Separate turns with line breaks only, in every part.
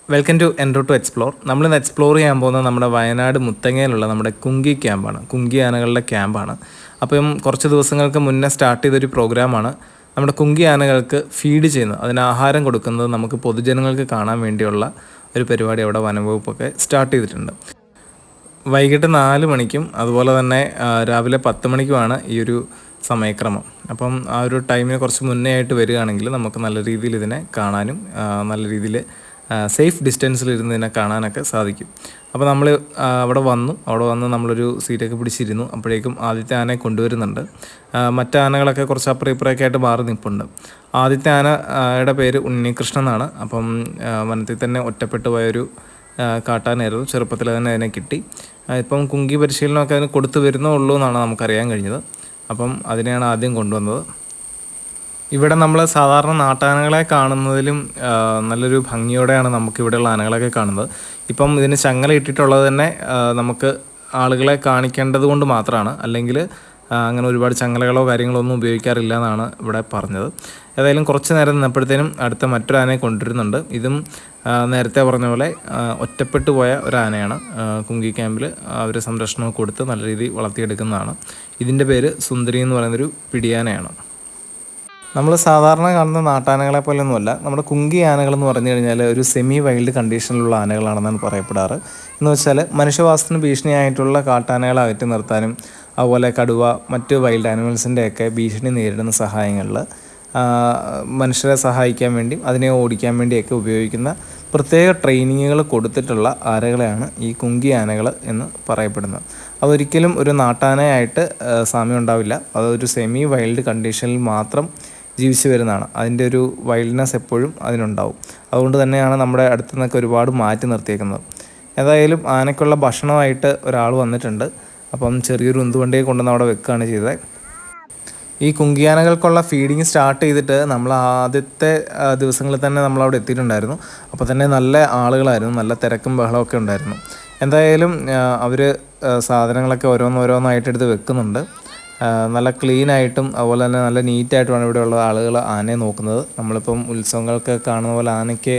Welcome to എൻറോ to explore. നമ്മളിന്ന് explore ചെയ്യാൻ പോകുന്നത് നമ്മുടെ വയനാട് മുത്തങ്ങയിലുള്ള നമ്മുടെ കുങ്കി ക്യാമ്പാണ്. കുങ്കി ആനകളുടെ ക്യാമ്പാണ്. അപ്പം കുറച്ച് ദിവസങ്ങൾക്ക് മുന്നേ സ്റ്റാർട്ട് ചെയ്തൊരു പ്രോഗ്രാമാണ് നമ്മുടെ കുങ്കി ആനകൾക്ക് ഫീഡ് ചെയ്യുന്നത്, അതിന് ആഹാരം കൊടുക്കുന്നത് നമുക്ക് പൊതുജനങ്ങൾക്ക് കാണാൻ വേണ്ടിയുള്ള ഒരു പരിപാടി അവിടെ വനംവകുപ്പൊക്കെ സ്റ്റാർട്ട് ചെയ്തിട്ടുണ്ട്. വൈകിട്ട് 4 മണിക്കും അതുപോലെ തന്നെ രാവിലെ 10 മണിക്കുമാണ് ഈ ഒരു സമയക്രമം. അപ്പം ആ ഒരു ടൈമിന് കുറച്ച് മുന്നേ ആയിട്ട് വരികയാണെങ്കിൽ നമുക്ക് നല്ല രീതിയിൽ ഇതിനെ കാണാനും നല്ല രീതിയിൽ സേഫ് ഡിസ്റ്റൻസിലിരുന്ന് ഇതിനെ കാണാനൊക്കെ സാധിക്കും. അപ്പോൾ നമ്മൾ അവിടെ വന്ന് നമ്മളൊരു സീറ്റൊക്കെ പിടിച്ചിരുന്നു. അപ്പോഴേക്കും ആദ്യത്തെ ആനയെ കൊണ്ടുവരുന്നുണ്ട്. മറ്റ് ആനകളൊക്കെ കുറച്ച് അപ്പുറം ഇപ്പുറമൊക്കെ ആയിട്ട് മാറി നിൽപ്പുണ്ട്. ആദ്യത്തെ ആനയുടെ പേര് ഉണ്ണികൃഷ്ണൻ എന്നാണ്. അപ്പം വനത്തിൽ തന്നെ ഒറ്റപ്പെട്ടു പോയൊരു കാട്ടാനായിരുന്നു. ചെറുപ്പത്തിൽ തന്നെ അതിനെ കിട്ടി. ഇപ്പം കുങ്കി പരിശീലനമൊക്കെ അതിന് കൊടുത്തു വരുന്നേ ഉള്ളൂ എന്നാണ് നമുക്കറിയാൻ കഴിഞ്ഞത്. അപ്പം അതിനെയാണ് ആദ്യം കൊണ്ടുവന്നത്. ഇവിടെ നമ്മൾ സാധാരണ നാട്ടാനകളെ കാണുന്നതിലും നല്ലൊരു ഭംഗിയോടെയാണ് നമുക്കിവിടെയുള്ള ആനകളൊക്കെ കാണുന്നത്. ഇപ്പം ഇതിന് ചങ്ങല ഇട്ടിട്ടുള്ളത് തന്നെ നമുക്ക് ആളുകളെ കാണിക്കേണ്ടത് കൊണ്ട് മാത്രമാണ്. അല്ലെങ്കിൽ അങ്ങനെ ഒരുപാട് ചങ്ങലകളോ കാര്യങ്ങളോ ഒന്നും ഉപയോഗിക്കാറില്ല എന്നാണ് ഇവിടെ പറഞ്ഞത്. ഏതായാലും കുറച്ച് നേരം നിന്നപ്പോഴത്തേനും അടുത്ത മറ്റൊരു ആനയെ കൊണ്ടുവരുന്നുണ്ട്. ഇതും നേരത്തെ പറഞ്ഞ പോലെ ഒറ്റപ്പെട്ടു പോയ ഒരു ആനയാണ്. കുങ്കി ക്യാമ്പിൽ അവർ സംരക്ഷണം കൊടുത്ത് നല്ല രീതിയിൽ വളർത്തിയെടുക്കുന്നതാണ്. ഇതിൻ്റെ പേര് സുന്ദരി എന്ന് പറയുന്നൊരു പിടിയാനയാണ്. നമ്മൾ സാധാരണ കാണുന്ന നാട്ടാനകളെ പോലെയൊന്നുമല്ല. നമ്മുടെ കുങ്കി ആനകൾ എന്ന് പറഞ്ഞു കഴിഞ്ഞാൽ ഒരു സെമി വൈൽഡ് കണ്ടീഷനിലുള്ള ആനകളാണെന്നാണ് പറയപ്പെടാറ്. എന്ന് വെച്ചാൽ മനുഷ്യവാസത്തിന് ഭീഷണിയായിട്ടുള്ള കാട്ടാനകളെ അകറ്റി നിർത്താനും അതുപോലെ കടുവ, മറ്റ് വൈൽഡ് ആനിമൽസിൻ്റെയൊക്കെ ഭീഷണി നേരിടുന്ന സഹായങ്ങളിൽ മനുഷ്യരെ സഹായിക്കാൻ വേണ്ടിയും അതിനെ ഓടിക്കാൻ വേണ്ടിയൊക്കെ ഉപയോഗിക്കുന്ന പ്രത്യേക ട്രെയിനിങ്ങുകൾ കൊടുത്തിട്ടുള്ള ആനകളെയാണ് ഈ കുങ്കി ആനകൾ എന്ന് പറയപ്പെടുന്നത്. അതൊരിക്കലും ഒരു നാട്ടാനയായിട്ട് സാമ്യം ഉണ്ടാവില്ല. അതൊരു സെമി വൈൽഡ് കണ്ടീഷനിൽ മാത്രം ജീവിച്ചു വരുന്നതാണ്. അതിൻ്റെ ഒരു വൈൽഡ്നെസ് എപ്പോഴും അതിനുണ്ടാവും. അതുകൊണ്ട് തന്നെയാണ് നമ്മുടെ അടുത്തു നിന്നൊക്കെ ഒരുപാട് മാറ്റി നിർത്തിയേക്കുന്നത്. ഏതായാലും ആനയ്ക്കുള്ള ഭക്ഷണമായിട്ട് ഒരാൾ വന്നിട്ടുണ്ട്. അപ്പം ചെറിയൊരു ഉന്തുവണ്ടിയെ കൊണ്ടുവന്ന് അവിടെ വെക്കുകയാണ് ചെയ്തത്. ഈ കുങ്കിയാനകൾക്കുള്ള ഫീഡിങ് സ്റ്റാർട്ട് ചെയ്തിട്ട് നമ്മൾ ആദ്യത്തെ ദിവസങ്ങളിൽ തന്നെ നമ്മളവിടെ എത്തിയിട്ടുണ്ടായിരുന്നു. അപ്പോൾ തന്നെ നല്ല ആളുകളായിരുന്നു, നല്ല തിരക്കും ബഹളമൊക്കെ ഉണ്ടായിരുന്നു. എന്തായാലും അവർ സാധനങ്ങളൊക്കെ ഓരോന്നോരോന്നായിട്ട് എടുത്ത് വെക്കുന്നുണ്ട്. നല്ല ക്ലീനായിട്ടും അതുപോലെ തന്നെ നല്ല നീറ്റായിട്ടുമാണ് ഇവിടെയുള്ള ആളുകൾ ആനയെ നോക്കുന്നത്. നമ്മളിപ്പം ഉത്സവങ്ങൾക്ക് കാണുന്ന പോലെ ആനയ്ക്ക്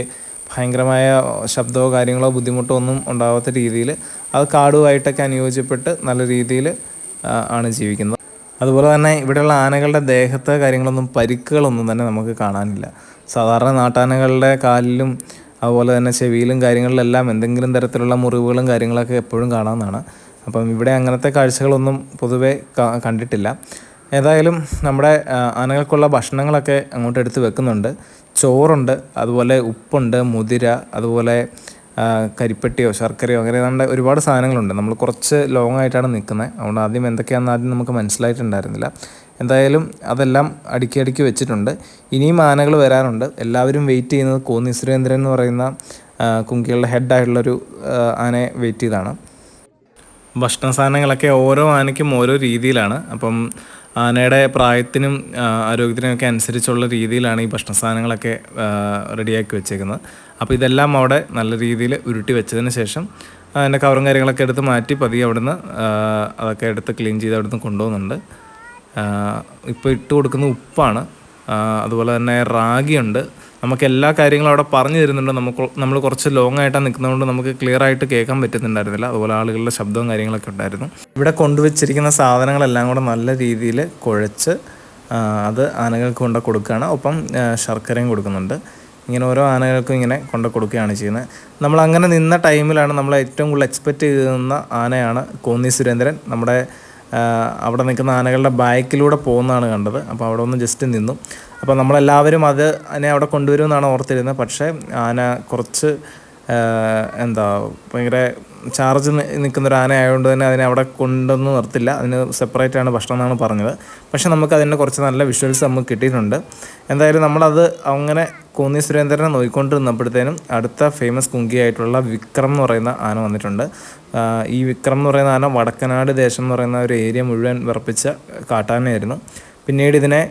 ഭയങ്കരമായ ശബ്ദമോ കാര്യങ്ങളോ ബുദ്ധിമുട്ടോ ഒന്നും ഉണ്ടാവാത്ത രീതിയിൽ അത് കാടുമായിട്ടൊക്കെ അനുയോജ്യപ്പെട്ട് നല്ല രീതിയിൽ ആണ് ജീവിക്കുന്നത്. അതുപോലെ തന്നെ ഇവിടെയുള്ള ആനകളുടെ ദേഹത്തെ കാര്യങ്ങളൊന്നും പരിക്കുകളൊന്നും തന്നെ നമുക്ക് കാണാനില്ല. സാധാരണ നാട്ടാനകളുടെ കാലിലും അതുപോലെ തന്നെ ചെവിയിലും കാര്യങ്ങളിലെല്ലാം എന്തെങ്കിലും തരത്തിലുള്ള മുറിവുകളും കാര്യങ്ങളൊക്കെ എപ്പോഴും കാണാവുന്നതാണ്. അപ്പം ഇവിടെ അങ്ങനത്തെ കാഴ്ചകളൊന്നും പൊതുവേ കണ്ടിട്ടില്ല. ഏതായാലും നമ്മുടെ ആനകൾക്കുള്ള ഭക്ഷണങ്ങളൊക്കെ അങ്ങോട്ട് എടുത്ത് വെക്കുന്നുണ്ട്. ചോറുണ്ട്, അതുപോലെ ഉപ്പുണ്ട്, മുതിര, അതുപോലെ കരിപ്പെട്ടിയോ ശർക്കരയോ അങ്ങനെ ഏതാണ്ട് ഒരുപാട് സാധനങ്ങളുണ്ട്. നമ്മൾ കുറച്ച് ലോങ് ആയിട്ടാണ് നിൽക്കുന്നത്. അതുകൊണ്ട് ആദ്യം എന്തൊക്കെയാണെന്ന് ആദ്യം നമുക്ക് മനസ്സിലായിട്ടുണ്ടായിരുന്നില്ല. എന്തായാലും അതെല്ലാം അടുക്കി വെച്ചിട്ടുണ്ട്. ഇനിയും ആനകൾ വരാനുണ്ട്. എല്ലാവരും വെയിറ്റ് ചെയ്യുന്നത് കോന്നി സുരേന്ദ്രൻ എന്ന് പറയുന്ന കുങ്കികളുടെ ഹെഡായിട്ടുള്ളൊരു ആനയെ വെയിറ്റ് ചെയ്താണ്. ഭക്ഷണ സാധനങ്ങളൊക്കെ ഓരോ ആനയ്ക്കും ഓരോ രീതിയിലാണ്. അപ്പം ആനയുടെ പ്രായത്തിനും ആരോഗ്യത്തിനുമൊക്കെ അനുസരിച്ചുള്ള രീതിയിലാണ് ഈ ഭക്ഷണ സാധനങ്ങളൊക്കെ റെഡിയാക്കി വെച്ചേക്കുന്നത്. അപ്പോൾ ഇതെല്ലാം അവിടെ നല്ല രീതിയിൽ ഉരുട്ടി വെച്ചതിന് ശേഷം അതിൻ്റെ കവറും കാര്യങ്ങളൊക്കെ എടുത്ത് മാറ്റി പതിയെ അവിടുന്ന് അതൊക്കെ എടുത്ത് ക്ലീൻ ചെയ്ത് അവിടുന്ന് കൊണ്ടുപോകുന്നുണ്ട്. ഇപ്പോൾ ഇട്ട് കൊടുക്കുന്ന ഉപ്പാണ്. അതുപോലെ തന്നെ റാഗിയുണ്ട്. നമുക്ക് എല്ലാ കാര്യങ്ങളും അവിടെ പറഞ്ഞു തരുന്നുണ്ട്. നമ്മൾ കുറച്ച് ലോങ് ആയിട്ടാണ് നിൽക്കുന്നതുകൊണ്ട് നമുക്ക് ക്ലിയർ ആയിട്ട് കേൾക്കാൻ പറ്റുന്നുണ്ടായിരുന്നില്ല. അതുപോലെ ആളുകളുടെ ശബ്ദവും കാര്യങ്ങളൊക്കെ ഉണ്ടായിരുന്നു. ഇവിടെ കൊണ്ടുവച്ചിരിക്കുന്ന സാധനങ്ങളെല്ലാം കൂടെ നല്ല രീതിയിൽ കുഴച്ച് അത് ആനകൾക്ക് കൊണ്ട് കൊടുക്കുകയാണ്. ഒപ്പം ശർക്കരയും കൊടുക്കുന്നുണ്ട്. ഇങ്ങനെ ഓരോ ആനകൾക്കും ഇങ്ങനെ കൊണ്ട് കൊടുക്കുകയാണ് ചെയ്യുന്നത്. നമ്മൾ അങ്ങനെ നിന്ന ടൈമിലാണ് നമ്മൾ ഏറ്റവും കൂടുതൽ എക്സ്പെക്റ്റ് ചെയ്യുന്ന ആനയാണ് കോന്നി സുരേന്ദ്രൻ. നമ്മുടെ അവിടെ നിൽക്കുന്ന ആനകളുടെ ബാക്കിലൂടെ പോകുന്നതാണ് കണ്ടത്. അപ്പോൾ അവിടെ ഒന്ന് ജസ്റ്റ് നിന്നു. അപ്പോൾ നമ്മളെല്ലാവരും അതിനെ അവിടെ കൊണ്ടുവരുമെന്നാണ് ഓർത്തിരുന്നത്. പക്ഷേ ആന കുറച്ച് ഭയങ്കര ചാർജ് നിൽക്കുന്നൊരു ആന ആയതുകൊണ്ട് തന്നെ അതിനെ അവിടെ കൊണ്ടൊന്നും നിർത്തില്ല. അതിന് സെപ്പറേറ്റാണ് ഭക്ഷണം എന്നാണ് പറഞ്ഞത്. പക്ഷേ നമുക്ക് അതിൻ്റെ കുറച്ച് നല്ല വിഷ്വൽസ് നമുക്ക് കിട്ടിയിട്ടുണ്ട്. എന്തായാലും നമ്മളത് അങ്ങനെ കോന്നി സുരേന്ദ്രനെ നോക്കിക്കൊണ്ടിരുന്നപ്പോഴത്തേനും അടുത്ത ഫേമസ് കുങ്കിയായിട്ടുള്ള വിക്രം എന്ന് പറയുന്ന ആന വന്നിട്ടുണ്ട്. ഈ വിക്രം എന്ന് പറയുന്ന ആന വടക്കനാട് ദേശം എന്ന് പറയുന്ന ഒരു ഏരിയ മുഴുവൻ വിറപ്പിച്ച കാട്ടാനയായിരുന്നു. പിന്നീട് ഇതിനെ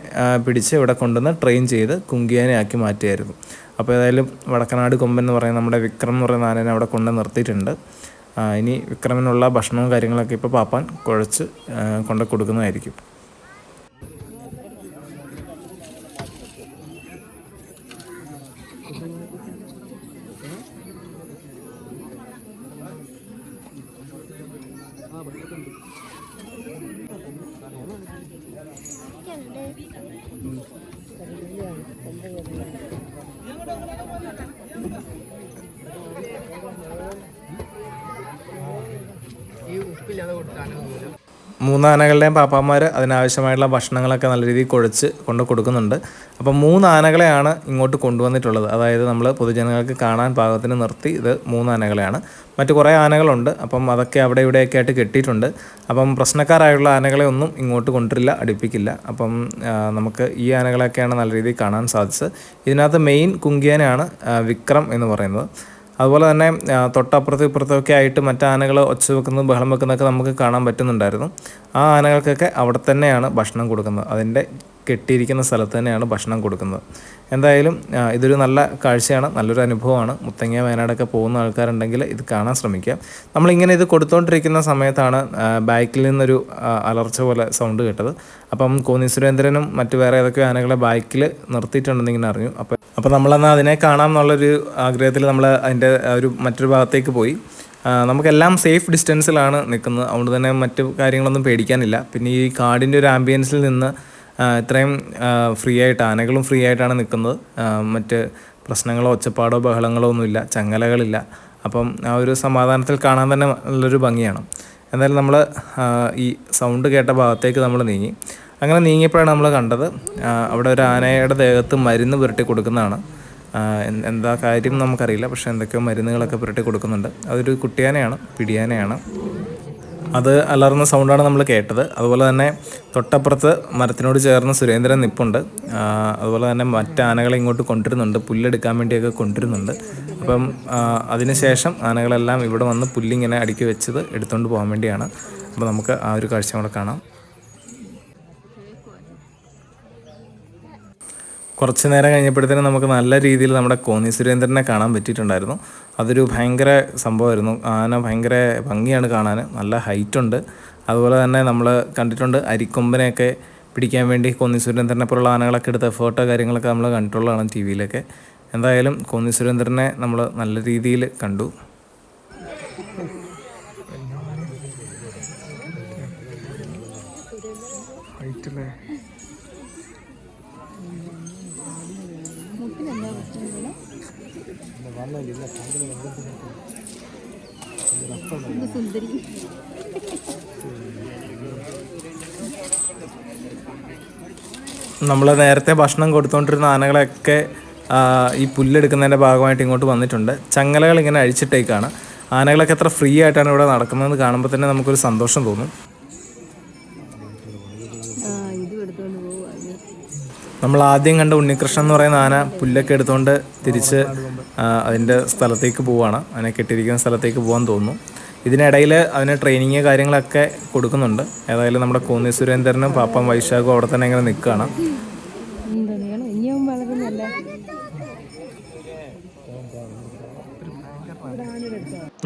പിടിച്ച് ഇവിടെ കൊണ്ടുവന്ന് ട്രെയിൻ ചെയ്ത് കുങ്കിയാനയാക്കി മാറ്റിയായിരുന്നു. അപ്പോൾ ഏതായാലും വടക്കനാട് കൊമ്പൻ എന്ന് പറയുന്ന നമ്മുടെ വിക്രം എന്ന് പറയുന്ന ആനേനെ അവിടെ കൊണ്ട് നിർത്തിയിട്ടുണ്ട്. ഇനി വിക്രമിനുള്ള ഭക്ഷണവും കാര്യങ്ങളൊക്കെ ഇപ്പോൾ പാപ്പാൻ കുഴച്ച് കൊണ്ട് കൊടുക്കുന്നതായിരിക്കും. മൂന്നാനകളുടെയും പാപ്പാന്മാർ അതിനാവശ്യമായിട്ടുള്ള ഭക്ഷണങ്ങളൊക്കെ നല്ല രീതിയിൽ കുഴച്ച് കൊണ്ട് കൊടുക്കുന്നുണ്ട്. അപ്പം 3 ആനകളെയാണ് ഇങ്ങോട്ട് കൊണ്ടുവന്നിട്ടുള്ളത്. അതായത് നമ്മൾ പൊതുജനങ്ങൾക്ക് കാണാൻ പാകത്തിന് നിർത്തി ഇത് 3 ആനകളെയാണ്. മറ്റു കുറേ ആനകളുണ്ട്. അപ്പം അതൊക്കെ അവിടെ ഇവിടെയൊക്കെ ആയിട്ട് കെട്ടിയിട്ടുണ്ട്. അപ്പം പ്രശ്നക്കാരായുള്ള ആനകളെ ഒന്നും ഇങ്ങോട്ട് കൊണ്ടുവരില്ല, അടുപ്പിക്കില്ല. അപ്പം നമുക്ക് ഈ ആനകളെയൊക്കെയാണ് നല്ല രീതിയിൽ കാണാൻ സാധിച്ചത്. ഇതിനകത്ത് മെയിൻ കുങ്കിയാനയാണ് വിക്രം എന്ന് പറയുന്നത്. അതുപോലെ തന്നെ തൊട്ടപ്പുറത്തും ഇപ്പുറത്തൊക്കെ ആയിട്ട് മറ്റ് ആനകൾ ഒച്ച വെക്കുന്നതും ബഹളം വെക്കുന്നതൊക്കെ നമുക്ക് കാണാൻ പറ്റുന്നുണ്ടായിരുന്നു. ആ ആനകൾക്കൊക്കെ അവിടെ തന്നെയാണ് ഭക്ഷണം കൊടുക്കുന്നത്. അതിൻ്റെ കെട്ടിയിരിക്കുന്ന സ്ഥലത്ത് തന്നെയാണ് ഭക്ഷണം കൊടുക്കുന്നത്. എന്തായാലും ഇതൊരു നല്ല കാഴ്ചയാണ്, നല്ലൊരു അനുഭവമാണ്. മുത്തങ്ങ വയനാടൊക്കെ പോകുന്ന ആൾക്കാരുണ്ടെങ്കിൽ ഇത് കാണാൻ ശ്രമിക്കുക. നമ്മളിങ്ങനെ ഇത് കൊടുത്തുകൊണ്ടിരിക്കുന്ന സമയത്താണ് ബാക്കിൽ നിന്നൊരു അലർച്ച പോലെ സൗണ്ട് കേട്ടത്. അപ്പം കോന്നി സുരേന്ദ്രനും മറ്റു വേറെ ഏതൊക്കെയോ ആനകളെ ബാക്കിൽ നിർത്തിയിട്ടുണ്ടെന്നിങ്ങനെ അറിഞ്ഞു. അപ്പോൾ നമ്മളെന്നാൽ അതിനെ കാണാം എന്നുള്ളൊരു ആഗ്രഹത്തിൽ നമ്മൾ അതിൻ്റെ മറ്റൊരു ഭാഗത്തേക്ക് പോയി. നമുക്കെല്ലാം സേഫ് ഡിസ്റ്റൻസിലാണ് നിൽക്കുന്നത്. അതുകൊണ്ട് തന്നെ മറ്റു കാര്യങ്ങളൊന്നും പേടിക്കാനില്ല. പിന്നെ ഈ കാടിൻ്റെ ഒരു ആംബിയൻസിൽ നിന്ന് ഇത്രയും ഫ്രീ ആയിട്ട് ആനകളും ഫ്രീ ആയിട്ടാണ് നിൽക്കുന്നത്. മറ്റ് പ്രശ്നങ്ങളോ ഒച്ചപ്പാടോ ബഹളങ്ങളോ ഒന്നുമില്ല, ചങ്ങലകളില്ല. അപ്പം ആ ഒരു സമാധാനത്തിൽ കാണാൻ തന്നെ നല്ലൊരു ഭംഗിയാണ്. എന്തായാലും നമ്മൾ ഈ സൗണ്ട് കേട്ട ഭാഗത്തേക്ക് നമ്മൾ നീങ്ങി. അങ്ങനെ നീങ്ങിയപ്പോഴാണ് നമ്മൾ കണ്ടത് അവിടെ ഒരു ആനയുടെ ദേഹത്ത് മരുന്ന് പുരട്ടി കൊടുക്കുന്നതാണ്. എന്താ കാര്യം നമുക്കറിയില്ല, പക്ഷേ എന്തൊക്കെയോ മരുന്നുകളൊക്കെ പുരട്ടി കൊടുക്കുന്നുണ്ട്. അതൊരു കുട്ടിയാനയാണ്, പിടിയാനയാണ്. അത് അലർന്ന സൗണ്ടാണ് നമ്മൾ കേട്ടത്. അതുപോലെ തന്നെ തൊട്ടപ്പുറത്ത് മരത്തിനോട് ചേർന്ന് സുരേന്ദ്രൻ നിപ്പുണ്ട്. അതുപോലെ തന്നെ മറ്റ് ആനകളെ ഇങ്ങോട്ട് കൊണ്ടുവരുന്നുണ്ട്, പുല്ലെടുക്കാൻ വേണ്ടിയൊക്കെ കൊണ്ടുവരുന്നുണ്ട്. അപ്പം അതിനുശേഷം ആനകളെല്ലാം ഇവിടെ വന്ന് പുല്ലിങ്ങനെ അടുക്കി വെച്ചത് എടുത്തുകൊണ്ട് പോകാൻ വേണ്ടിയാണ്. അപ്പോൾ നമുക്ക് ആ ഒരു കാഴ്ച കൂടെ കാണാം. കുറച്ച് നേരം കഴിഞ്ഞപ്പോഴത്തേനും നമുക്ക് നല്ല രീതിയിൽ നമ്മുടെ കോന്നി സുരേന്ദ്രനെ കാണാൻ പറ്റിയിട്ടുണ്ടായിരുന്നു. അതൊരു ഭയങ്കര സംഭവമായിരുന്നു. ആന ഭയങ്കര ഭംഗിയാണ് കാണാൻ, നല്ല ഹൈറ്റുണ്ട്. അതുപോലെ തന്നെ നമ്മൾ കണ്ടിട്ടുണ്ട് അരിക്കൊമ്പനെയൊക്കെ പിടിക്കാൻ വേണ്ടി കോന്നി സുരേന്ദ്രനെ പോലുള്ള ആനകളൊക്കെ എടുത്ത ഫോട്ടോ കാര്യങ്ങളൊക്കെ നമ്മൾ കണ്ടിട്ടുള്ളതാണ് ടി വിയിലൊക്കെ. എന്തായാലും കോന്നി സുരേന്ദ്രനെ നമ്മൾ നല്ല രീതിയിൽ കണ്ടു. നമ്മൾ നേരത്തെ ഭക്ഷണം കൊടുത്തുകൊണ്ടിരുന്ന ആനകളൊക്കെ ഈ പുല്ലെടുക്കുന്നതിൻ്റെ ഭാഗമായിട്ട് ഇങ്ങോട്ട് വന്നിട്ടുണ്ട്. ചങ്ങലകൾ ഇങ്ങനെ അഴിച്ചിട്ടേക്കാണ്. ആനകളൊക്കെ എത്ര ഫ്രീ ആയിട്ടാണ് ഇവിടെ നടക്കുന്നതെന്ന് കാണുമ്പോൾ തന്നെ നമുക്കൊരു സന്തോഷം തോന്നും. നമ്മൾ ആദ്യം കണ്ട ഉണ്ണികൃഷ്ണൻ എന്ന് പറയുന്ന ആന പുല്ലൊക്കെ എടുത്തുകൊണ്ട് തിരിച്ച് അതിൻ്റെ സ്ഥലത്തേക്ക് പോവുകയാണ്. അതിനെ കെട്ടിയിരിക്കുന്ന സ്ഥലത്തേക്ക് പോകാൻ തോന്നുന്നു. ഇതിനിടയിൽ അതിന് ട്രെയിനിങ് കാര്യങ്ങളൊക്കെ കൊടുക്കുന്നുണ്ട്. ഏതായാലും നമ്മുടെ കോന്നി സുരേന്ദ്രനും പാപ്പം വൈശാഖും അവിടെ തന്നെ ഇങ്ങനെ നിൽക്കുകയാണ്.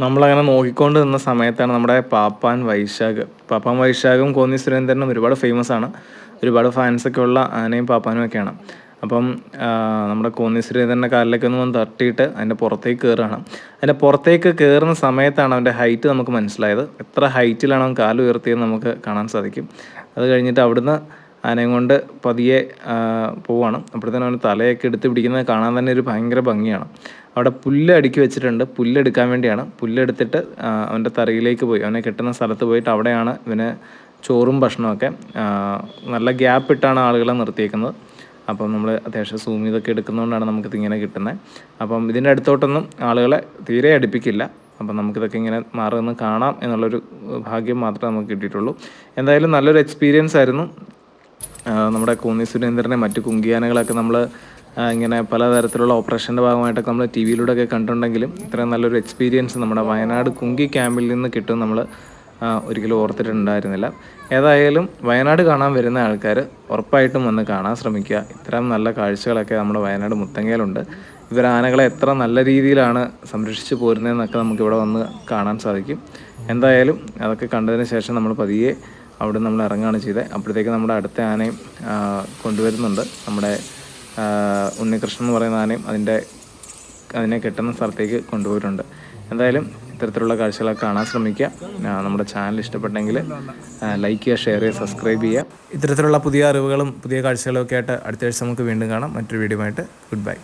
നമ്മളങ്ങനെ നോക്കിക്കൊണ്ട് നിന്ന സമയത്താണ് നമ്മുടെ പാപ്പാൻ വൈശാഖും കോന്നി സുരേന്ദ്രനും ഒരുപാട് ഫേമസ് ആണ്. ഒരുപാട് ഫാൻസൊക്കെ ഉള്ള ആനയും പാപ്പാനും ഒക്കെയാണ്. അപ്പം നമ്മുടെ കോന്നി സുരേന്ദ്രൻ്റെ കാലിലേക്ക് ഒന്ന് തട്ടിയിട്ട് അതിൻ്റെ പുറത്തേക്ക് കയറുകയാണ്. അതിൻ്റെ പുറത്തേക്ക് കയറുന്ന സമയത്താണ് അവൻ്റെ ഹൈറ്റ് നമുക്ക് മനസ്സിലായത്. എത്ര ഹൈറ്റിലാണ് അവൻ കാല് ഉയർത്തിയെന്ന് നമുക്ക് കാണാൻ സാധിക്കും. അത് കഴിഞ്ഞിട്ട് അവിടുന്ന് ആനയും കൊണ്ട് പതിയെ പോവുകയാണ്. അപ്പോഴത്തേനും അവന് തലയൊക്കെ എടുത്ത് പിടിക്കുന്നത് കാണാൻ തന്നെ ഒരു ഭയങ്കര ഭംഗിയാണ്. അവിടെ പുല്ല് അടുക്കി വെച്ചിട്ടുണ്ട്, പുല്ലെടുക്കാൻ വേണ്ടിയാണ്. പുല്ലെടുത്തിട്ട് അവൻ്റെ തറയിലേക്ക് പോയി, അവനെ കെട്ടുന്ന സ്ഥലത്ത് പോയിട്ട് അവിടെയാണ് ഇവന് ചോറും ഭക്ഷണമൊക്കെ. നല്ല ഗ്യാപ്പ് ഇട്ടാണ് ആളുകളെ നിർത്തിയേക്കുന്നത്. അപ്പം നമ്മൾ അത്യാവശ്യം സൂം ചെയ്തൊക്കെ എടുക്കുന്നതുകൊണ്ടാണ് നമുക്കിത് ഇങ്ങനെ കിട്ടുന്നത്. അപ്പം ഇതിൻ്റെ അടുത്തോട്ടൊന്നും ആളുകളെ തീരെ അടുപ്പിക്കില്ല. അപ്പം നമുക്കിതൊക്കെ ഇങ്ങനെ മാറി നിന്ന് കാണാം എന്നുള്ളൊരു ഭാഗ്യം മാത്രമേ നമുക്ക് കിട്ടിയിട്ടുള്ളൂ. എന്തായാലും നല്ലൊരു എക്സ്പീരിയൻസ് ആയിരുന്നു. നമ്മുടെ കോന്നി സുരേന്ദ്രനെ മറ്റു കുങ്കിയാനകളൊക്കെ നമ്മൾ ഇങ്ങനെ പലതരത്തിലുള്ള ഓപ്പറേഷൻ്റെ ഭാഗമായിട്ടൊക്കെ നമ്മൾ ടി വിയിലൂടെയൊക്കെ കണ്ടിട്ടുണ്ടെങ്കിലും ഇത്രയും നല്ലൊരു എക്സ്പീരിയൻസ് നമ്മുടെ വയനാട് കുങ്കി ക്യാമ്പിൽ നിന്ന് കിട്ടും നമ്മൾ ഒരിക്കലും ഓർത്തിട്ടുണ്ടായിരുന്നില്ല. ഏതായാലും വയനാട് കാണാൻ വരുന്ന ആൾക്കാർ ഉറപ്പായിട്ടും വന്ന് കാണാൻ ശ്രമിക്കുക. ഇത്തരം നല്ല കാഴ്ചകളൊക്കെ നമ്മുടെ വയനാട് മുത്തങ്ങയിലുണ്ട്. ഇവർ ആനകളെ എത്ര നല്ല രീതിയിലാണ് സംരക്ഷിച്ച് പോരുന്നതെന്നൊക്കെ നമുക്കിവിടെ വന്ന് കാണാൻ സാധിക്കും. എന്തായാലും അതൊക്കെ കണ്ടതിന് ശേഷം നമ്മൾ പതിയെ അവിടെ നമ്മൾ ഇറങ്ങുകയാണ് ചെയ്തത്. അപ്പോഴത്തേക്ക് നമ്മുടെ അടുത്ത ആനയും കൊണ്ടുവരുന്നുണ്ട്. നമ്മുടെ ഉണ്ണികൃഷ്ണൻ എന്ന് പറയുന്ന ആനയും അതിൻ്റെ അതിനെ കെട്ടുന്ന സ്ഥലത്തേക്ക് കൊണ്ടുപോയിട്ടുണ്ട്. എന്തായാലും ഇത്തരത്തിലുള്ള കാഴ്ചകളൊക്കെ കാണാൻ ശ്രമിക്കുക. നമ്മുടെ ചാനൽ ഇഷ്ടപ്പെട്ടെങ്കിൽ ലൈക്ക് ചെയ്യുക, ഷെയർ ചെയ്യുക, സബ്സ്ക്രൈബ് ചെയ്യുക. ഇത്തരത്തിലുള്ള പുതിയ അറിവുകളും പുതിയ കാഴ്ചകളും ഒക്കെ ആയിട്ട് അടുത്ത ആഴ്ച നമുക്ക് വീണ്ടും കാണാം മറ്റൊരു വീഡിയോ ആയിട്ട്. Good bye.